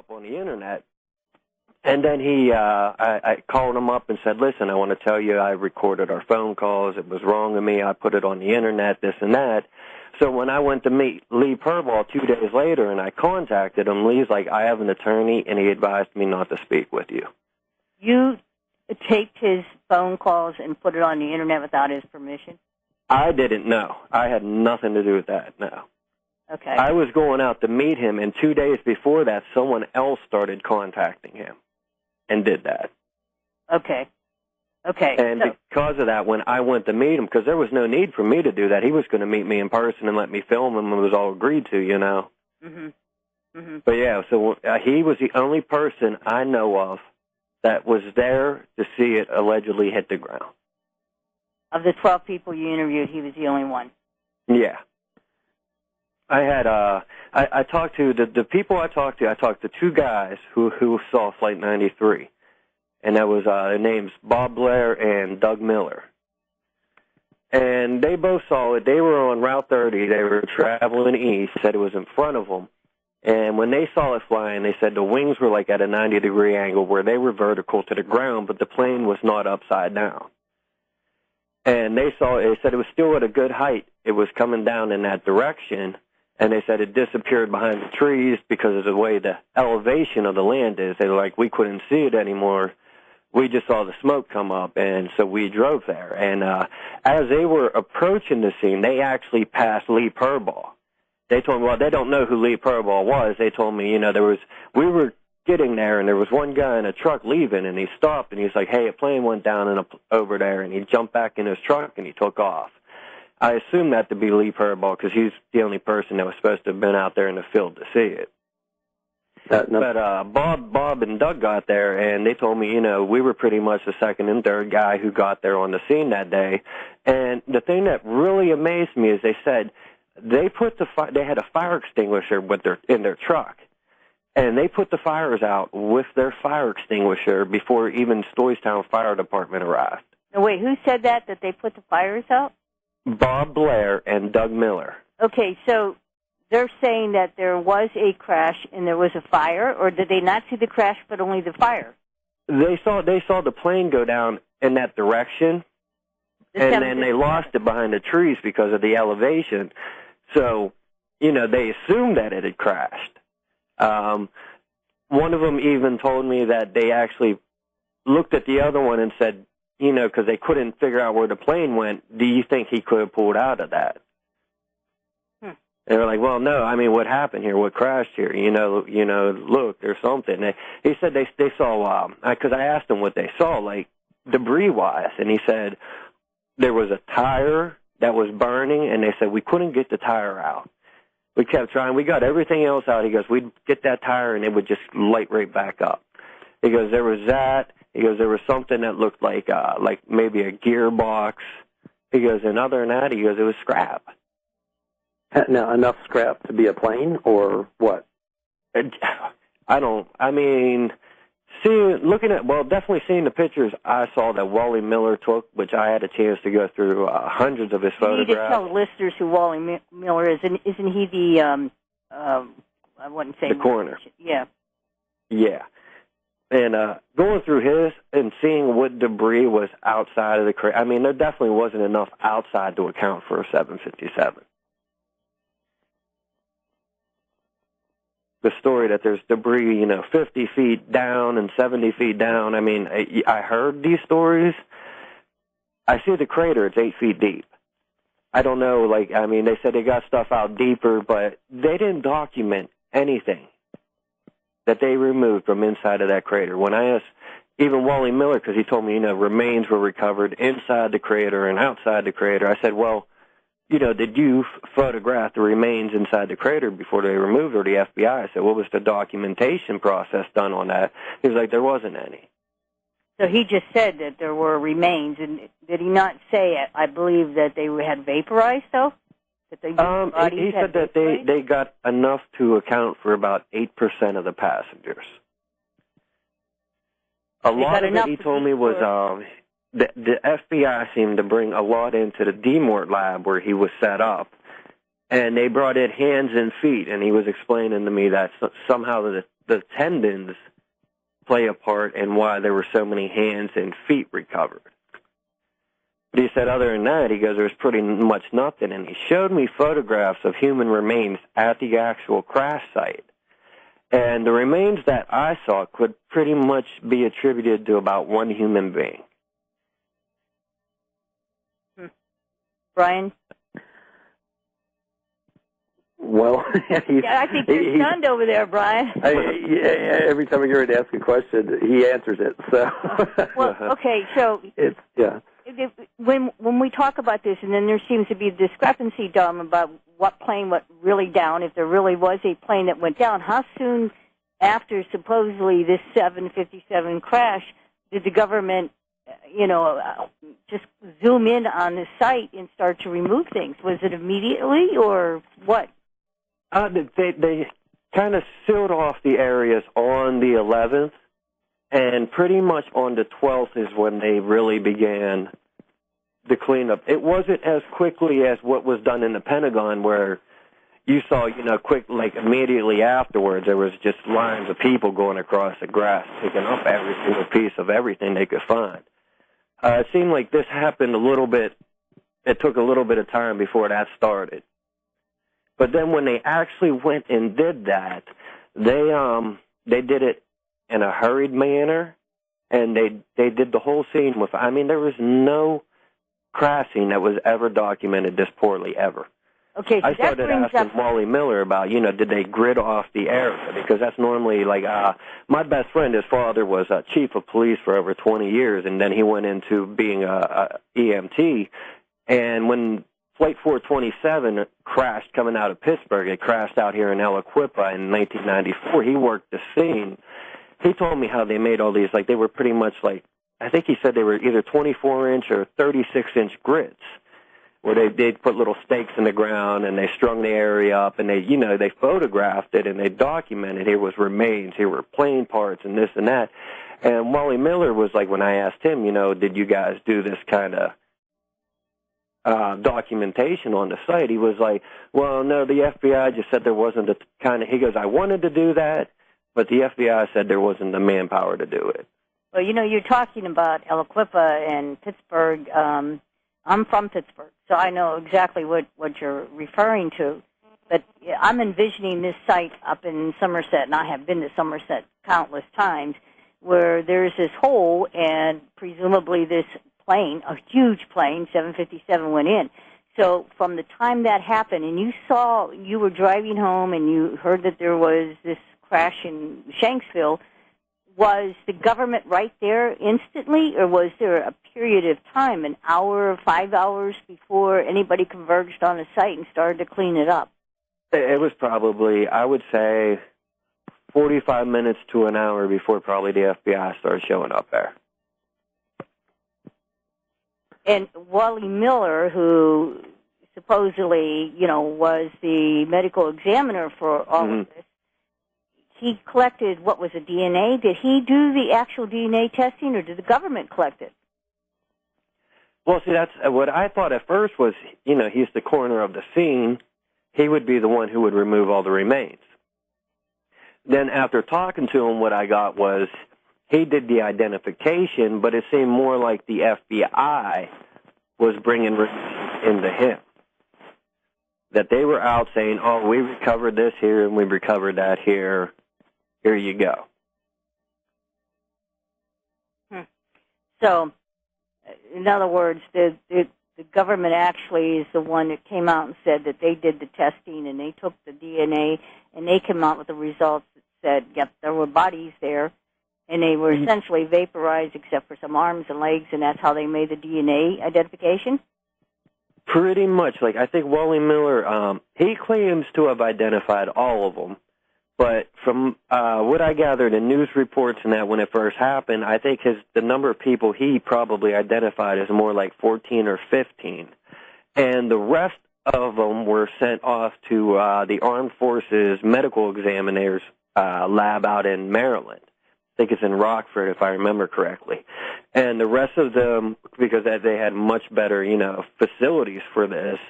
up on the internet. And then I called him up and said, listen, I want to tell you I recorded our phone calls. It was wrong of me. I put it on the internet, this and that. So when I went to meet Lee Purball 2 days later and I contacted him, Lee's like, I have an attorney, and he advised me not to speak with you. You taped his phone calls and put it on the internet without his permission? I didn't know. I had nothing to do with that, no. Okay. I was going out to meet him, and 2 days before that, someone else started contacting him and did that. Okay. Okay. And because of that, when I went to meet him, because there was no need for me to do that, he was going to meet me in person and let me film him, and it was all agreed to, you know. But, yeah, so he was the only person I know of that was there to see it allegedly hit the ground. Of the 12 people you interviewed, he was the only one? Yeah. I had, I talked to, the people I talked to 2 guys who saw Flight 93. And that was, their names Bob Blair and Doug Miller. And they both saw it. They were on Route 30. They were traveling east, said it was in front of them. And when they saw it flying, they said the wings were like at a 90-degree angle where they were vertical to the ground, but the plane was not upside down. And they said it was still at a good height. It was coming down in that direction. And they said it disappeared behind the trees because of the way the elevation of the land is. They were like, we couldn't see it anymore. We just saw the smoke come up, and so we drove there. And as they were approaching the scene, they actually passed Lee Purball. They told me, well, they don't know who Lee Purball was. They told me, you know, we were getting there, and there was one guy in a truck leaving, and he stopped, and he's like, hey, a plane went down over there, and he jumped back in his truck, and he took off. I assumed that to be Lee Purball because he's the only person that was supposed to have been out there in the field to see it. But Bob and Doug got there, and they told me, you know, we were pretty much the second and third guy who got there on the scene that day. And the thing that really amazed me is they said they had a fire extinguisher in their truck, and they put the fires out with their fire extinguisher before even Stoystown Fire Department arrived. Now, wait, who said that they put the fires out? Bob Blair and Doug Miller. Okay, so they're saying that there was a crash and there was a fire, or did they not see the crash but only the fire? They saw the plane go down in that direction, and then they lost it behind the trees because of the elevation. So, you know, they assumed that it had crashed. One of them even told me that they actually looked at the other one and said, you know, because they couldn't figure out where the plane went, do you think he could have pulled out of that? They were like, well, no, I mean, what happened here? What crashed here? You know, look, there's something. He said they saw, because I asked him what they saw, like, debris-wise, and he said there was a tire that was burning, and they said we couldn't get the tire out. We kept trying. We got everything else out. He goes, we'd get that tire, and it would just light right back up. He goes, there was that. He goes, there was something that looked like maybe a gearbox. He goes, and other than that, he goes, it was scrap. Now, enough scrap to be a plane, or what? Definitely seeing the pictures I saw that Wally Miller took, which I had a chance to go through hundreds of his photographs. You need to tell listeners who Wally Miller is. Isn't he the, I wouldn't say... The coroner. Yeah. Yeah. And going through his and seeing what debris was outside of the crate, I mean, there definitely wasn't enough outside to account for a 757. The story that there's debris, 50 feet down and 70 feet down. I mean, I heard these stories. I see the crater, it's 8 feet deep. I don't know, they said they got stuff out deeper, but they didn't document anything that they removed from inside of that crater. When I asked even Wally Miller, because he told me, remains were recovered inside the crater and outside the crater, I said, well, did you photograph the remains inside the crater before they removed it, or the FBI? I said, what was the documentation process done on that? He was like, there wasn't any. So he just said that there were remains, and did he not say, I believe, that they had vaporized, though? That he said that they got enough to account for about 8% of the passengers. A lot of it, he told me, was... The FBI seemed to bring a lot into the DMORT lab where he was set up, and they brought in hands and feet, and he was explaining to me that somehow the tendons play a part in why there were so many hands and feet recovered. But he said other than that, he goes, there's pretty much nothing. And he showed me photographs of human remains at the actual crash site. And the remains that I saw could pretty much be attributed to about one human being. Brian? Well, I think you're stunned over there, Brian. Every time I get ready to ask a question, he answers it. So, well, okay, so it's when we talk about this, and then there seems to be a discrepancy, Dom, about what plane went really down. If there really was a plane that went down, how soon after supposedly this 757 crash did the government, just zoom in on the site and start to remove things? Was it immediately or what? They kind of sealed off the areas on the 11th, and pretty much on the 12th is when they really began the cleanup. It wasn't as quickly as what was done in the Pentagon, where you saw, quick, like immediately afterwards, there was just lines of people going across the grass, picking up every single piece of everything they could find. It seemed like this happened a little bit. It took a little bit of time before that started. But then when they actually went and did that, they did it in a hurried manner, and they did the whole scene with, there was no crashing that was ever documented this poorly ever. Okay, so I started asking Wally Miller about, did they grid off the area? Because that's normally like, my best friend, his father was a chief of police for over 20 years, and then he went into being a EMT. And when Flight 427 crashed coming out of Pittsburgh, it crashed out here in Aliquippa in 1994. He worked the scene. He told me how they made all these, like they were pretty much like, I think he said they were either 24-inch or 36-inch grids, where they'd put little stakes in the ground and they strung the area up and they photographed it and they documented here was remains, here were plane parts and this and that. And Wally Miller was like, when I asked him, did you guys do this kind of documentation on the site? He was like, well, no, the FBI just said there wasn't the kind of, he goes, I wanted to do that, but the FBI said there wasn't the manpower to do it. Well, you're talking about Aliquippa and Pittsburgh. I'm from Pittsburgh, so I know exactly what you're referring to. But I'm envisioning this site up in Somerset, and I have been to Somerset countless times, where there's this hole, and presumably this plane, a huge plane, 757, went in. So from the time that happened, and you were driving home, and you heard that there was this crash in Shanksville, was the government right there instantly, or was there a period of time, an hour or 5 hours before anybody converged on the site and started to clean it up? It was probably, I would say, 45 minutes to an hour before probably the FBI started showing up there. And Wally Miller, who supposedly, was the medical examiner for all of this, he collected, what was it, DNA? Did he do the actual DNA testing, or did the government collect it? Well, see, that's what I thought at first was, he's the coroner of the scene. He would be the one who would remove all the remains. Then after talking to him, what I got was he did the identification, but it seemed more like the FBI was bringing remains into him. That they were out saying, oh, we recovered this here and we recovered that here. Here you go. So, in other words, the government actually is the one that came out and said that they did the testing and they took the DNA and they came out with the results that said, yep, there were bodies there, and they were essentially vaporized except for some arms and legs, and that's how they made the DNA identification? Pretty much. Like, I think Wally Miller, he claims to have identified all of them. But from what I gathered in news reports and that when it first happened, I think the number of people he probably identified is more like 14 or 15. And the rest of them were sent off to the Armed Forces Medical Examiner's lab out in Maryland. I think it's in Rockford, if I remember correctly. And the rest of them, because they had much better, facilities for this,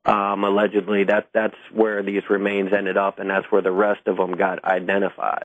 allegedly, that's where these remains ended up, and that's where the rest of them got identified.